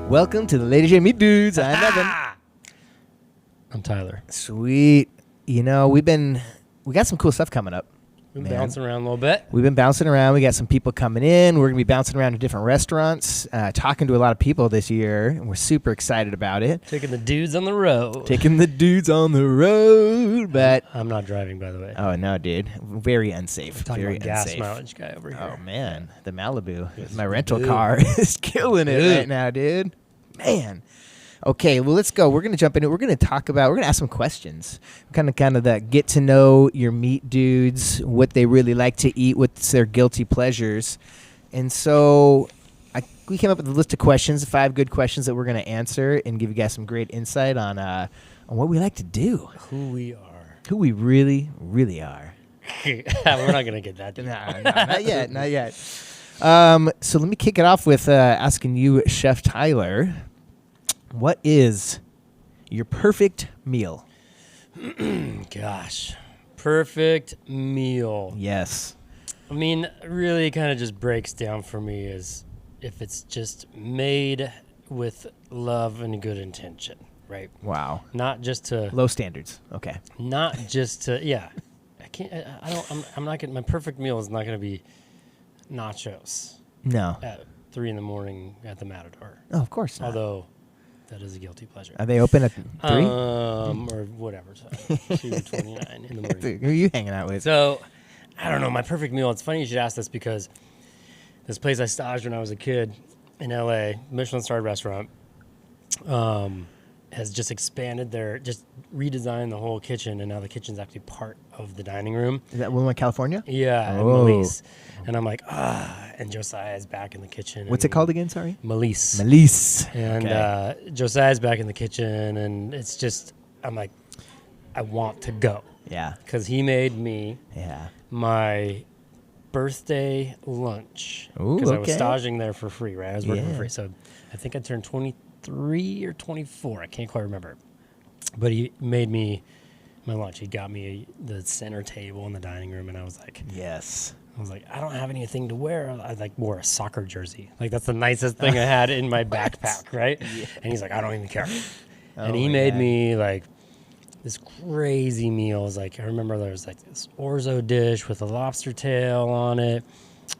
Welcome to the Lady Jaye Meat Dudes. I'm Evan. I'm Tyler. Sweet. You know, we got some cool stuff coming up. We've been bouncing around a little bit. We've been bouncing around. We got some people coming in. We're going to be bouncing around to different restaurants, talking to a lot of people this year, and we're super excited about it. Taking the dudes on the road. Taking the dudes on the road, but... I'm not driving, by the way. Oh, no, dude. Very unsafe. Talking Very about gas unsafe. mileage guy over here. Oh, man. The Malibu. Yes, My rental dude. car is killing it right now, dude. Man. Okay, well, let's go. We're going to jump into it. We're going to ask some questions. Kind of that get to know your meat dudes, what they really like to eat, what's their guilty pleasures. And so we came up with a list of questions, 5 good questions that we're going to answer and give you guys some great insight on what we like to do. Who we are. Who we really, really are. We're not going to get that deep. No, not yet, not yet. So let me kick it off with asking you, Chef Tyler, what is your perfect meal? Gosh. Perfect meal. Yes. I mean, really kind of just breaks down for me is if it's just made with love and good intention, right? Wow. Not just to... Low standards. Okay. Not just to... Yeah. I'm not getting... My perfect meal is not going to be nachos No. at 3 a.m. at the Matador. Oh, of course not. Although that is a guilty pleasure. Are they open at 3? Or whatever. So 2:29 in the morning. Who are you hanging out with? So I don't know. My perfect meal. It's funny you should ask this because this place I staged when I was a kid in LA, Michelin-starred restaurant, has just expanded just redesigned the whole kitchen, and now the kitchen's actually part of the dining room. Is that Wilmot, California? Yeah, in Oh. Melise. And I'm like, and Josiah's back in the kitchen. What's it called again? Sorry. Melise. Melise. And Okay. Josiah's back in the kitchen, and it's just, I'm like, I want to go. Yeah. Because he made me Yeah. my birthday lunch. Ooh, Because I was okay. staging there for free, right? I was working Yeah. for free. So I think I turned 23 or 24. I can't quite remember. But he made me my lunch. He got me the center table in the dining room, and I was like, Yes. I don't have anything to wear. I wore a soccer jersey. Like, that's the nicest thing I had in my backpack, right? Yeah. And he's like, I don't even care. And he made me like this crazy meal. It was like, I remember there was like this orzo dish with a lobster tail on it.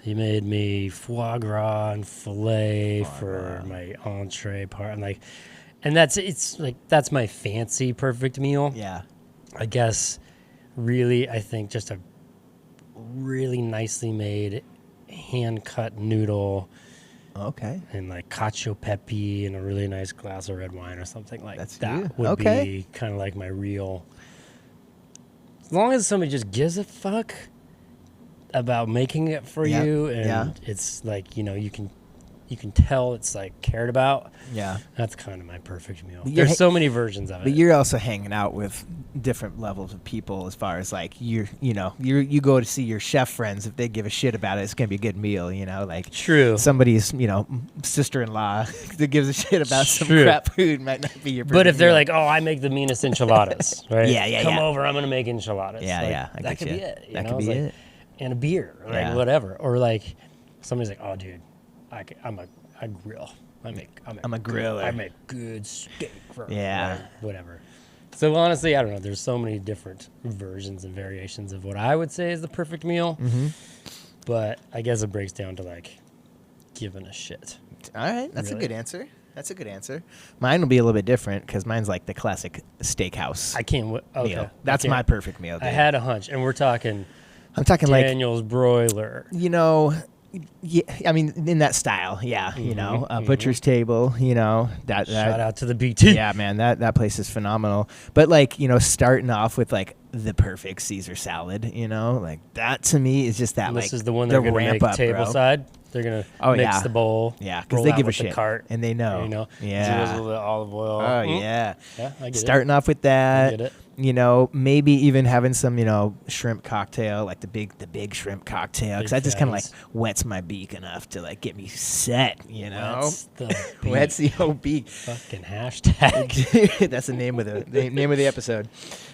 He made me foie gras and filet for my entree part. And that's my fancy perfect meal. Yeah. I guess really, I think just a really nicely made hand-cut noodle. Okay. And like cacio pepe and a really nice glass of red wine or something like That's that you. would Okay. be kind of like my real. As long as somebody just gives a fuck about making it for you, and it's like, you can tell it's like cared about. Yeah, that's kind of my perfect meal. There's so many versions of it. But you're also hanging out with different levels of people as far as like you go to see your chef friends. If they give a shit about it, it's gonna be a good meal. Like True. Somebody's sister-in-law that gives a shit about some crap food might not be your. But if they're meal. like, oh, I make the meanest enchiladas, right? Yeah. Come over, I'm gonna make enchiladas. Yeah. That could be it. That could be it. And a beer, like whatever, or like somebody's like, oh, dude, I grill. I'm a griller. I make good steak for whatever. So honestly, I don't know. There's so many different versions and variations of what I would say is the perfect meal. Mm-hmm. But I guess it breaks down to like giving a shit. All right, that's a good answer. That's a good answer. Mine will be a little bit different because mine's like the classic steakhouse. I can't. Okay. Meal. That's my perfect meal. Dude. I had a hunch, and we're talking. I'm talking Daniel's broiler. Yeah, I mean, in that style, Butcher's Table, that Shout out to the BT. Yeah, man, that place is phenomenal. But starting off with like the perfect Caesar salad, like that to me is just that. And this is the one they're gonna make tableside. They're gonna mix the bowl. Yeah, because they give a shit, cart, and they know. Yeah, drizzle the olive oil. Oh yeah. Yeah, I get starting off with that. I get it. Maybe even having some, shrimp cocktail, like the big shrimp cocktail, because that just kind of like wets my beak enough to like get me set, Wets the beak. Wets the old beak. Fucking hashtag. That's the name of the episode.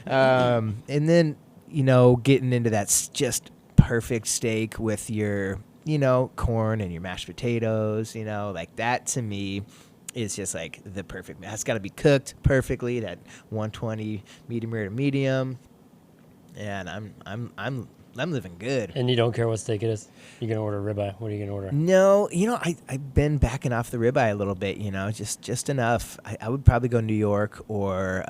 And then, getting into that just perfect steak with your, corn and your mashed potatoes, like that to me is just like the perfect. It's got to be cooked perfectly. That 120 medium rare to medium, and I'm living good. And you don't care what steak it is? You're going to order ribeye. What are you going to order? No, I've been backing off the ribeye a little bit, just enough. I would probably go New York or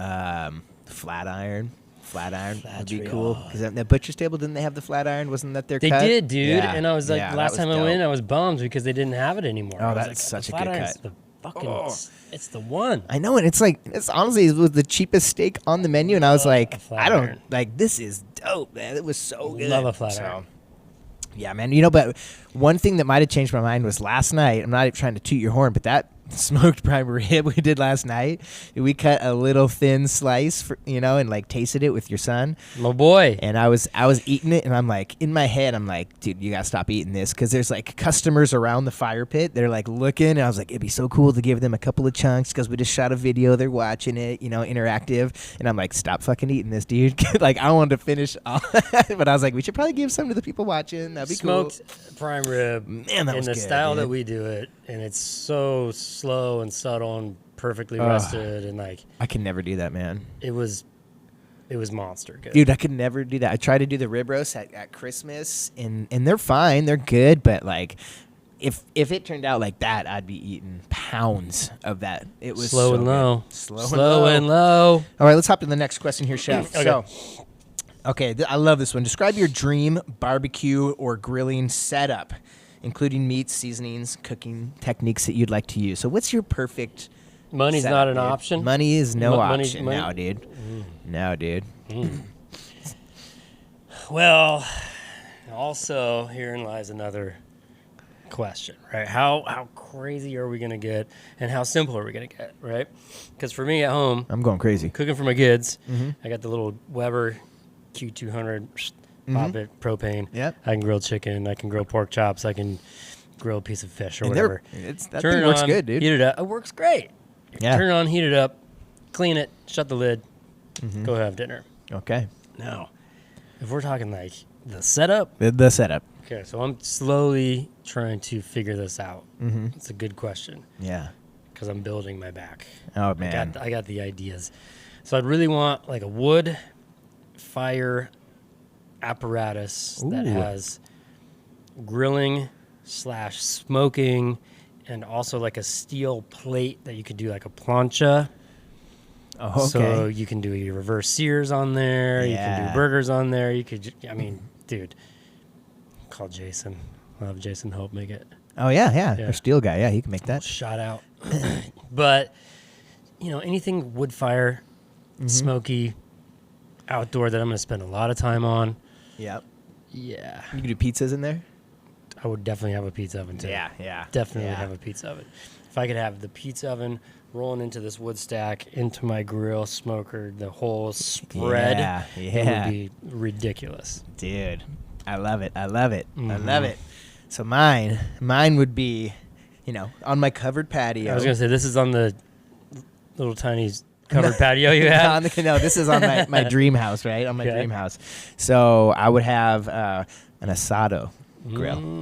flat iron. Flat iron would be cool. Because at the butcher's table, didn't they have the flat iron? Wasn't that their cut? They did, dude. Yeah. And I was like, Yeah, last time I went, I was bummed because they didn't have it anymore. Oh, I was that's such a good iron's cut. The fucking, it's the one. I know, and it's honestly, it was the cheapest steak on the menu, and I was like, iron. This is dope, man. It was so good. Love a flat iron. Yeah, man. But one thing that might have changed my mind was last night. I'm not trying to toot your horn, but that smoked prime rib we did last night, we cut a little thin slice and like tasted it with your son, my boy, and I was eating it, and I'm like, in my head I'm like, dude, you gotta stop eating this, because there's like customers around the fire pit, they're like looking, and I was like, it'd be so cool to give them a couple of chunks because we just shot a video, they're watching it, interactive, and I'm like, stop fucking eating this, dude. Like, I wanted to finish all but I was like, we should probably give some to the people watching. That'd be smoked cool. prime rib, man, that was in the good, style dude. that we do it, and it's so slow and subtle and perfectly rested, and like, I can never do that, man. it was monster good, Dude, I could never do that. I tried to do the rib roast at Christmas, and they're fine, they're good, but like, if it turned out like that, I'd be eating pounds of that. It was slow so and good. low, Slow and low. All right, let's hop to the next question here, Chef. Okay. So, I love this one. Describe your dream barbecue or grilling setup, including meats, seasonings, cooking techniques that you'd like to use. So, what's your perfect? Money's setup, not an dude? option. Money is no Money- option now, dude. No, dude. Well, also herein lies another question, right? How crazy are we gonna get, and how simple are we gonna get, right? Because for me at home, I'm going crazy. cooking for my kids, I got the little Weber Q200, pop it, propane. Yep. I can grill chicken. I can grill pork chops. I can grill a piece of fish or And whatever. that Turn thing it works on, good, dude. Heat it up. It works great. Yeah. Turn it on, heat it up, clean it, shut the lid, go have dinner. Okay. Now, if we're talking like the setup, The setup. okay, so I'm slowly trying to figure this out. It's a good question Yeah. because I'm building my back. Oh, man. I got the ideas. So I'd really want like a wood fire apparatus that Ooh. has grilling / smoking, and also like a steel plate that you could do like a plancha. Oh, okay. So you can do your reverse sears on there. You can Yeah. do burgers on there. You could, dude, call Jason. I'll have Jason help make it. Oh, yeah. Yeah. Our steel guy. Yeah, he can make that. Shot out. But, anything wood fire, smoky, outdoor that I'm going to spend a lot of time on. Yep. Yeah. You can do pizzas in there? I would definitely have a pizza oven too. Yeah. Definitely Yeah. have a pizza oven. If I could have the pizza oven rolling into this wood stack, into my grill, smoker, the whole spread, Yeah. it would be ridiculous. Dude, I love it. I love it. So mine would be, on my covered patio. I was going to say, this is on the little tiny covered patio you have? No, this is on my dream house, right? On my dream house. So I would have an asado grill,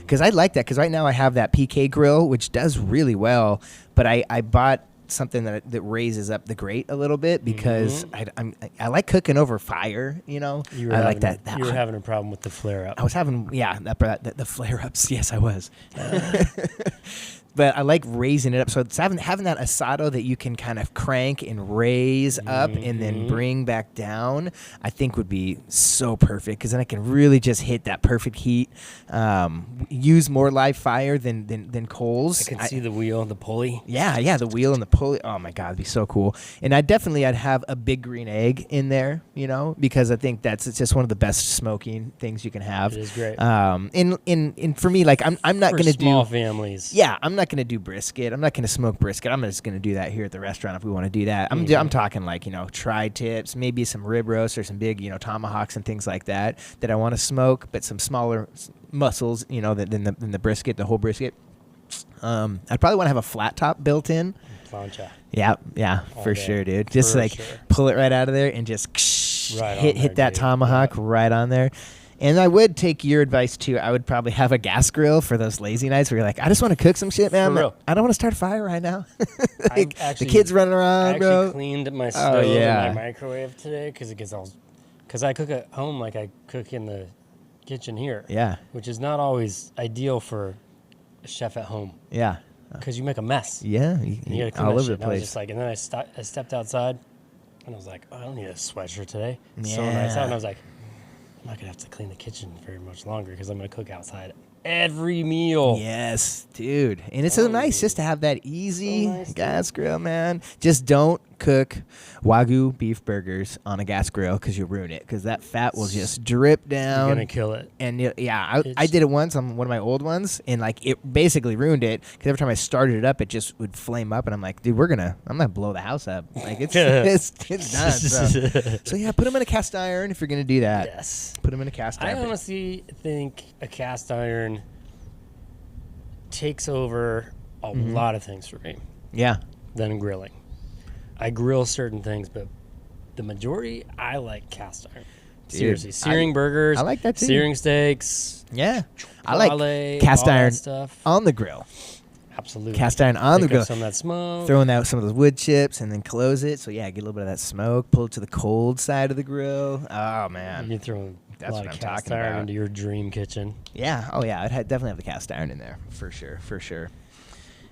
because I like that, because right now I have that PK grill, which does really well, but I bought something that raises up the grate a little bit, because I like cooking over fire, I like that. You were having a problem with the flare up. I was having, the flare-ups. Yes, I was. But I like raising it up. So it's having that asado that you can kind of crank and raise up and then bring back down, I think would be so perfect, because then I can really just hit that perfect heat. Use more live fire than coals. I can see the wheel and the pulley. Yeah, the wheel and the pulley. Oh my God, it'd be so cool. And I'd have a big green egg in there, because I think it's just one of the best smoking things you can have. It is great. And for me, like I'm not For going to do small families. Yeah, I'm not going to do brisket. I'm not going to smoke brisket. I'm just going to do that here at the restaurant if we want to do that. I'm talking like, tri-tips, maybe some rib roast or some big, tomahawks and things like that I want to smoke, but some smaller muscles, than the brisket, the whole brisket. I'd probably want to have a flat top built in. Plancha. Yeah, for day. sure, dude. Just For like sure. pull it right out of there and just Right on hit there, that dude. tomahawk right on there. And I would take your advice too. I would probably have a gas grill for those lazy nights where you're like, I just want to cook some shit, man. For real. I don't want to start a fire right now. I the kids running around, I bro. actually cleaned my stove and my microwave today because I cook at home like I cook in the kitchen here. Yeah. Which is not always ideal for a chef at home. Yeah. Because you make a mess. Yeah. And you gotta clean all that over shit. the And I was place. just like, and then I stepped outside and I was like, oh, I don't need a sweatshirt today. It's so Yeah. nice out. And I was like, I'm not gonna have to clean the kitchen very much longer because I'm gonna cook outside every meal. Yes, dude. And it's so nice just to have that easy nice, gas grill, man. Just don't cook Wagyu beef burgers on a gas grill because you'll ruin it because that fat will just drip down. You're gonna kill it. And I did it once on one of my old ones, and like it basically ruined it because every time I started it up, it just would flame up, and I'm like, dude, I'm gonna blow the house up. Like it's done. So yeah, put them in a cast iron if you're gonna do that. Yes. Put them in a cast iron. I honestly think a cast iron takes over a lot of things for me Yeah. than grilling. I grill certain things, but the majority, I like cast iron. Dude, Seriously, searing burgers. I like that too. Searing steaks. Yeah. I like chipotle, cast all that iron stuff. on the grill. Absolutely. Cast iron on the Pick up grill. some of that smoke. Throwing out some of those wood chips and then close it. So yeah, get a little bit of that smoke. Pull it to the cold side of the grill. Oh man. You're throwing That's a lot what of I'm cast talking iron about. into your dream kitchen. Yeah. Oh yeah. Definitely have the cast iron in there for sure. For sure.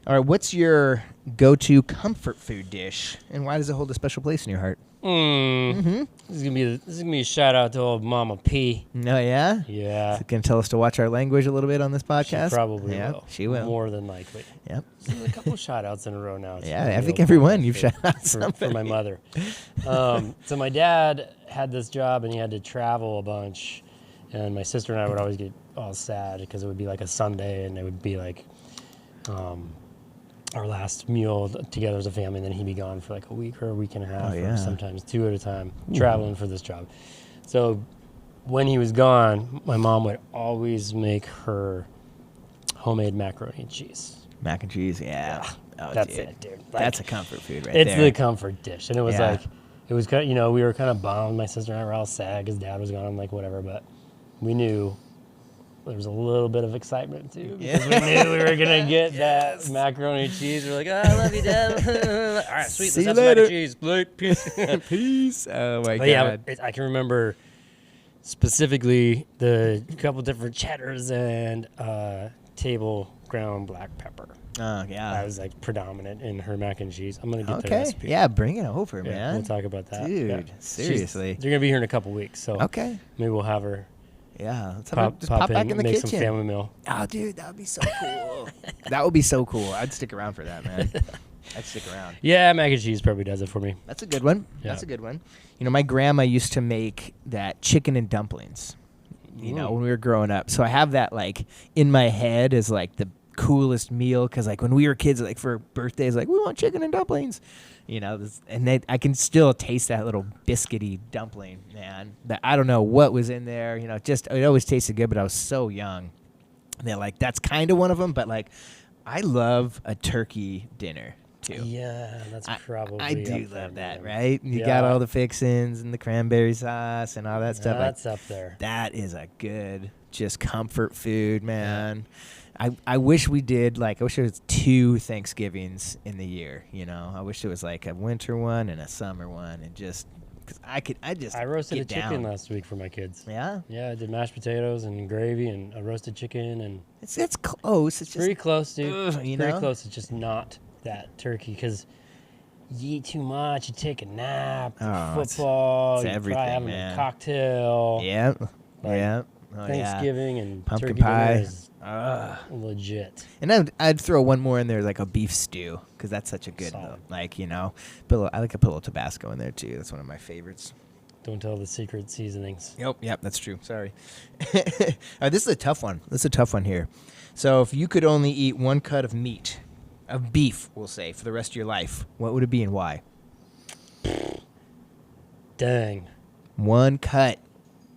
All right. What's your go-to comfort food dish, and why does it hold a special place in your heart? This is gonna be a shout out to old Mama P. No. Yeah. Yeah. Can tell us to watch our language a little bit on this podcast. She probably yeah, will. She will. More than likely. Yep. There's a couple shout outs in a row now. It's Yeah. really I think old everyone Mama you've for- shout out for somebody. my mother. So my dad had this job and he had to travel a bunch, and my sister and I would always get all sad because it would be like a Sunday and it would be like our last meal together as a family, and then he'd be gone for like a week or a week and a half, or sometimes 2 at a time, traveling for this job. So when he was gone, my mom would always make her homemade macaroni and cheese. Mac and cheese. Yeah. Oh, That's dude. it, dude. Like, That's a comfort food right it's there. the comfort dish. And it was Yeah. like, it was kind of, we were kind of bummed. My sister and I were all sad because dad was gone. I'm like, whatever. But we knew there was a little bit of excitement too. Because we knew we were going to get that macaroni and cheese. We're like, oh, I love you, dad. All right, sweet. See Let's you have some mac later. and cheese. Blake, peace. Peace. Oh, my But God. yeah, I can remember specifically the couple different cheddars and table ground black pepper. Oh, yeah. That was like predominant in her mac and cheese. I'm gonna get the Okay. recipe. Yeah, bring it over, Yeah, man. we'll talk about that. Dude, Yeah. seriously. They're gonna be here in a couple weeks, so Okay. maybe we'll have her Yeah. Let's have pop, just pop back in the make kitchen. some family meal. Oh, dude, that would be so cool. That would be so cool. I'd stick around for that, man. I'd stick around. Yeah, mac and cheese probably does it for me. That's a good one. Yeah. That's a good one. You know, my grandma used to make that chicken and dumplings, you know, when we were growing up. So I have that, like, in my head as, like, the coolest meal because, like, when we were kids, like, for birthdays, like, we want chicken and dumplings. You know, I can still taste that little biscuity dumpling, man. That I don't know what was in there. You know, just it always tasted good, but I was so young. And they're like, that's kind of one of them. But like, I love a turkey dinner too. Yeah, that's probably. I do up there, love that, man. right? You got all the fixins and the cranberry sauce and all that stuff. That's up there. That is a good, just comfort food, man. I wish we did, like, I wish there was 2 Thanksgivings in the year, you know. I wish there was, like, a winter one and a summer one, and just, because I roasted a get chicken down. last week for my kids. Yeah? Yeah, I did mashed potatoes and gravy and a roasted chicken, and It's close. It's just, pretty close, dude. you Pretty know? close. It's just not that turkey because you eat too much. You take a nap, Oh, it's football, you everything, try having man. a cocktail. yeah. Like, Yeah. Oh, Thanksgiving and Pumpkin turkey pie. dinner is legit. And I'd throw one more in there, like a beef stew, because that's such a good, Solid. like, you know, I like a little Tabasco in there, too. That's one of my favorites. Don't tell the secret seasonings. Yep, that's true. Sorry. This is a tough one. This is a tough one here. So if you could only eat one cut of meat, of beef, we'll say, for the rest of your life, what would it be and why? Dang. One cut.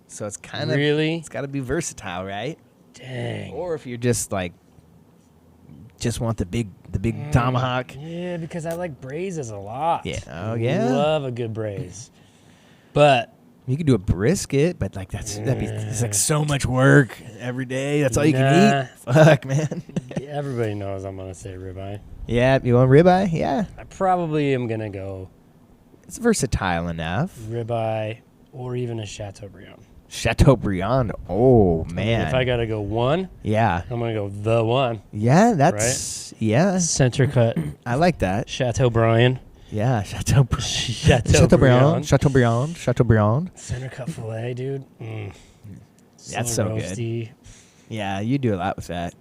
So it's kind of Really? It's got to be versatile, right? Dang. Or if you're just like just want the big tomahawk. Yeah, because I like braises a lot. Yeah. Oh yeah. Love a good braise. But You could do a brisket, but like it's like so much work every day. That's all you can eat. Fuck, man. Everybody knows I'm gonna say ribeye. Yeah, you want ribeye? Yeah, I probably am gonna go it's versatile enough. ribeye or even a Chateaubriand. Chateaubriand. Oh man. If I gotta go one, yeah. I'm gonna go the one. Yeah, that's yeah. Center cut. I like that. Chateaubriand. Yeah, Chateaubriand. Chateaubriand. Chateaubriand. Center cut filet, dude. That's so roasty. good. Yeah, you do a lot with that.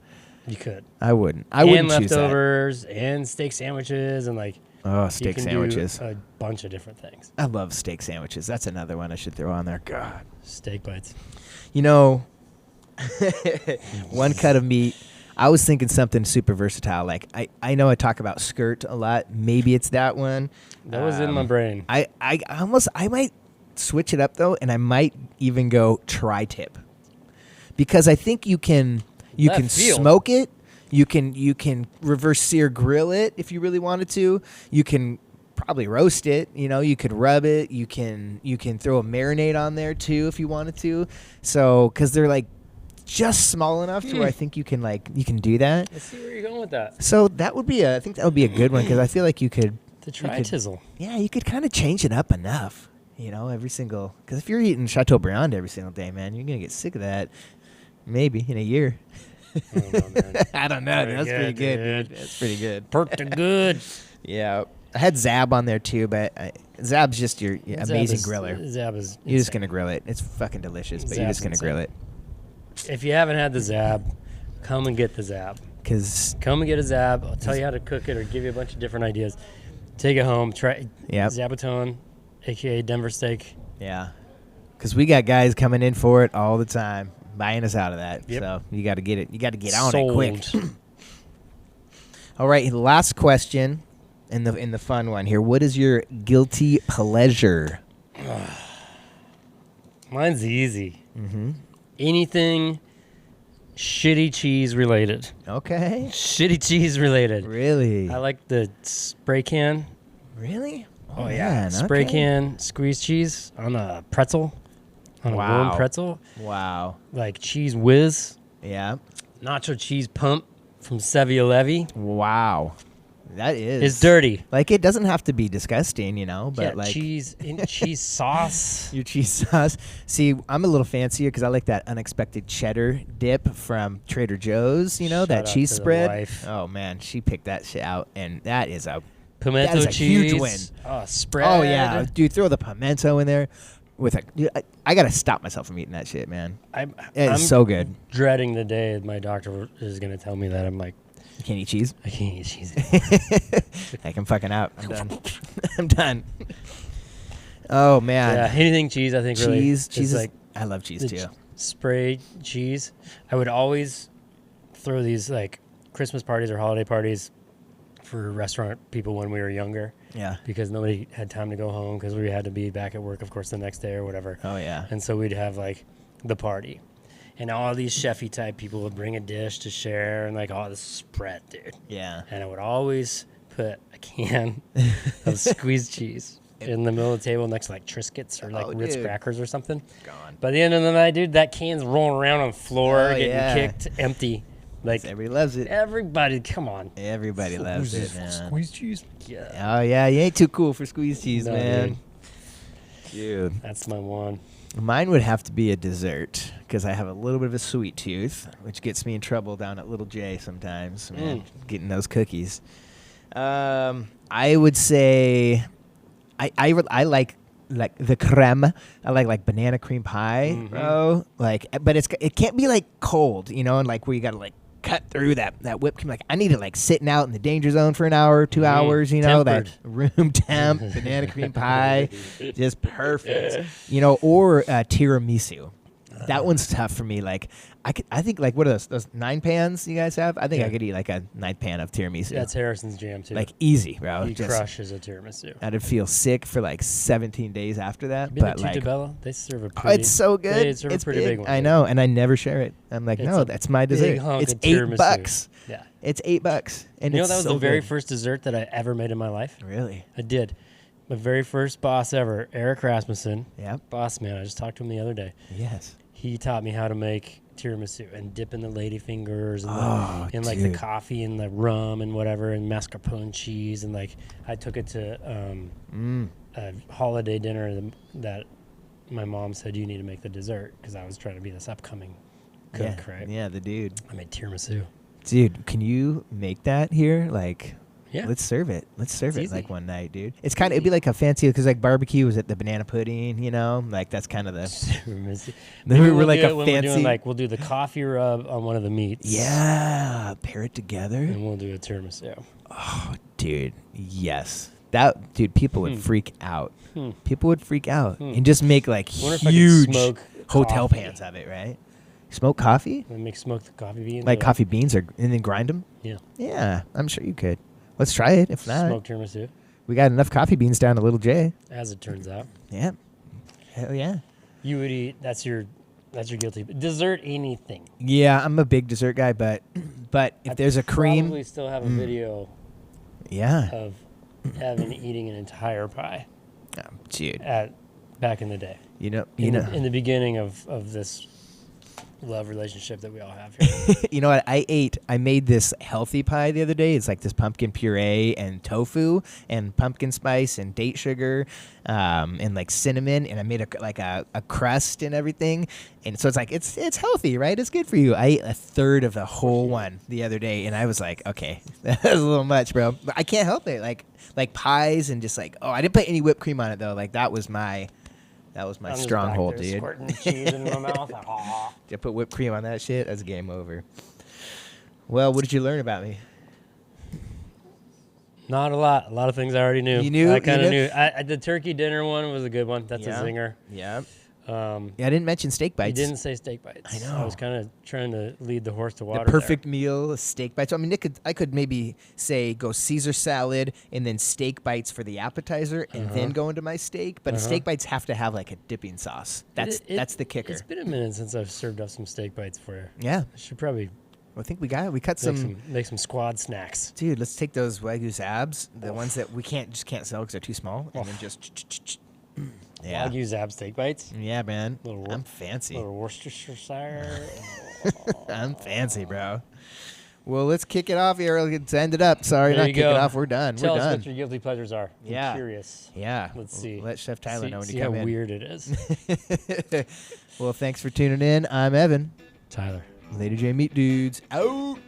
You could. I wouldn't. I wouldn't choose that. And leftovers and steak sandwiches and like. Oh, steak sandwiches. A bunch of different things. I love steak sandwiches. That's another one I should throw on there. God. Steak bites. You know, one cut of meat. I was thinking something super versatile. Like I know I talk about skirt a lot. Maybe it's that one. That was in my brain. I might switch it up though, and I might even go tri-tip, because I think you can smoke it. You can reverse sear grill it if you really wanted to. You can probably roast it. You know, you could rub it. You can throw a marinade on there too if you wanted to. So because they're like just small enough to where I think you can do that. Let's see where you're going with that. So I think that would be a good one, because I feel like you could. The tri-tizzle. Yeah, you could kind of change it up enough. You know, because if you're eating Chateaubriand every single day, man, you're gonna get sick of that. Maybe in a year. I don't know, man. I don't know. That's pretty good, dude. That's pretty good. Pretty good. Yeah. I had Zab on there too, but Zab's just your amazing griller. Zab is insane. You're just going to grill it. It's fucking delicious, but you're just going to grill it. If you haven't had the Zab, come and get the Zab. Come and get a Zab. I'll tell you how to cook it or give you a bunch of different ideas. Take it home. Try Zabatone, a.k.a. Denver steak. Yeah. Because we got guys coming in for it all the time, buying us out of that. Yep. So you got to get it. You got to get on it quick. All right, last question, in the fun one here. What is your guilty pleasure? Mine's easy. Mm-hmm. Anything shitty cheese related. Okay. Shitty cheese related. Really? I like the spray can. Really? Oh yeah. Spray can squeeze cheese on a pretzel. On a warm pretzel. Wow. Like cheese whiz. Yeah. Nacho cheese pump from Sevilla Levy. Wow. That is. It's dirty. Like, it doesn't have to be disgusting, you know, but like. cheese sauce. Your cheese sauce. See, I'm a little fancier because I like that unexpected cheddar dip from Trader Joe's, you know, that cheese spread. Oh, man. She picked that shit out, and that is a pimento cheese. Huge win. Spread. Oh, yeah. Dude, throw the pimento in there. Dude, I got to stop myself from eating that shit, man. It's so good. Dreading the day my doctor is going to tell me that. I'm like, you can't eat cheese? I can't eat cheese. Like, I'm fucking out. I'm done. I'm done. Oh, man. Yeah, anything cheese, I think cheese is like, I love cheese, too. Spray cheese. I would always throw these, like, Christmas parties or holiday parties for restaurant people when we were younger. Yeah. Because nobody had time to go home because we had to be back at work, of course, the next day or whatever. Oh, yeah. And so we'd have, like, the party. And all these chefy type people would bring a dish to share and, like, all this spread, dude. Yeah. And I would always put a can of squeezed cheese in the middle of the table next to, like, Triscuits or, like, Ritz crackers or something. Gone. By the end of the night, dude, that can's rolling around on the floor, getting kicked empty. Like, everybody loves it. Everybody, come on. Everybody loves it, man. Squeezed cheese? Yeah. Oh, yeah. You ain't too cool for squeezed cheese, man. Dude. That's my one. Mine would have to be a dessert because I have a little bit of a sweet tooth, which gets me in trouble down at Little J sometimes, man, getting those cookies. I would say I like the creme. I like banana cream pie, bro. Like, but it can't be like cold, you know, and like where you got to like cut through that whipped cream. Like, I need it like sitting out in the danger zone for an hour, 2 hours, you know, Tempered. that room temp banana cream pie, just perfect, you know, or tiramisu. That one's tough for me. Like, I think like, what are those 9 pans you guys have? I think I could eat like a 9 pan of tiramisu. That's Harrison's jam too. Like, easy, bro. He crushes a tiramisu. I'd feel sick for like 17 days after that. Been but to like, Tutabella? They serve a pretty. it's so good. They serve a pretty big one. I know, and I never share it. I'm like, no, that's my dessert. It's $8. Yeah, it's $8, and you know it's that was so the very good. first dessert that I ever made in my life. Really? I did. my very first boss ever, Eric Rasmussen. Yep. Boss man. I just talked to him the other day. Yes. He taught me how to make tiramisu and dip in the ladyfingers and like the coffee and the rum and whatever and mascarpone cheese, and like I took it to a holiday dinner that my mom said you need to make the dessert because I was trying to be this upcoming cook, right? Yeah, the dude. I made tiramisu. Dude, can you make that here? Like, yeah, let's serve it. Let's serve it easy. like one night, dude. It's kind of it'd be like a fancy because like barbecue was at the banana pudding, you know, like that's kind of the. We're like a fancy. We'll do the coffee rub on one of the meats. Yeah, pair it together, and we'll do a tiramisu. Oh, dude, yes. That dude, people would freak out. People would freak out and just make like huge hotel pans of it, right? Smoke coffee? And make smoked coffee beans. Like coffee beans, and then grind them. Yeah. Yeah, I'm sure you could. Let's try it. If not, smoked tiramisu. We got enough coffee beans down to Little J. As it turns out. Yeah. Hell yeah. You would eat. That's your guilty dessert. Anything. Yeah, I'm a big dessert guy, but if there's a cream, probably still have a video. Yeah. Of Evan eating an entire pie. Oh, dude. Back in the day. In the beginning of this love relationship that we all have here. You know what? I made this healthy pie the other day. It's like this pumpkin puree and tofu and pumpkin spice and date sugar and like cinnamon. And I made a crust and everything. And so it's like, it's healthy, right? It's good for you. I ate a third of the whole one the other day. And I was like, okay, that was a little much, bro. But I can't help it. Like pies and just like, I didn't put any whipped cream on it though. Like that was my stronghold, dude. Squirting cheese in my mouth. You put whipped cream on that shit, that's game over. Well, what did you learn about me? Not a lot. A lot of things I already knew. You knew? I kind of knew. The turkey dinner one was a good one. That's a zinger. Yeah. I didn't mention steak bites. You didn't say steak bites. I know. I was kind of trying to lead the horse to water. The perfect meal, steak bites. I mean, I could maybe say go Caesar salad and then steak bites for the appetizer and then go into my steak. But steak bites have to have like a dipping sauce. That's the kicker. It's been a minute since I've served up some steak bites for you. Yeah. I should probably. I think we cut make some squad snacks. Dude, let's take those Wagyu abs, the ones that we can't sell because they're too small, and then just. Yeah. Wagyu ab steak bites? Yeah, man. I'm fancy. Little Worcestershire. I'm fancy, bro. Well, let's kick it off here. Let's end it up. Sorry, not kick it off. We're done. Tell us what your guilty pleasures are. Yeah. I'm curious. Yeah. Let's see. Let Chef Tyler know when you come in. See how weird it is. Well, thanks for tuning in. I'm Evan. Tyler. Lady Jaye Meat Dudes. Out.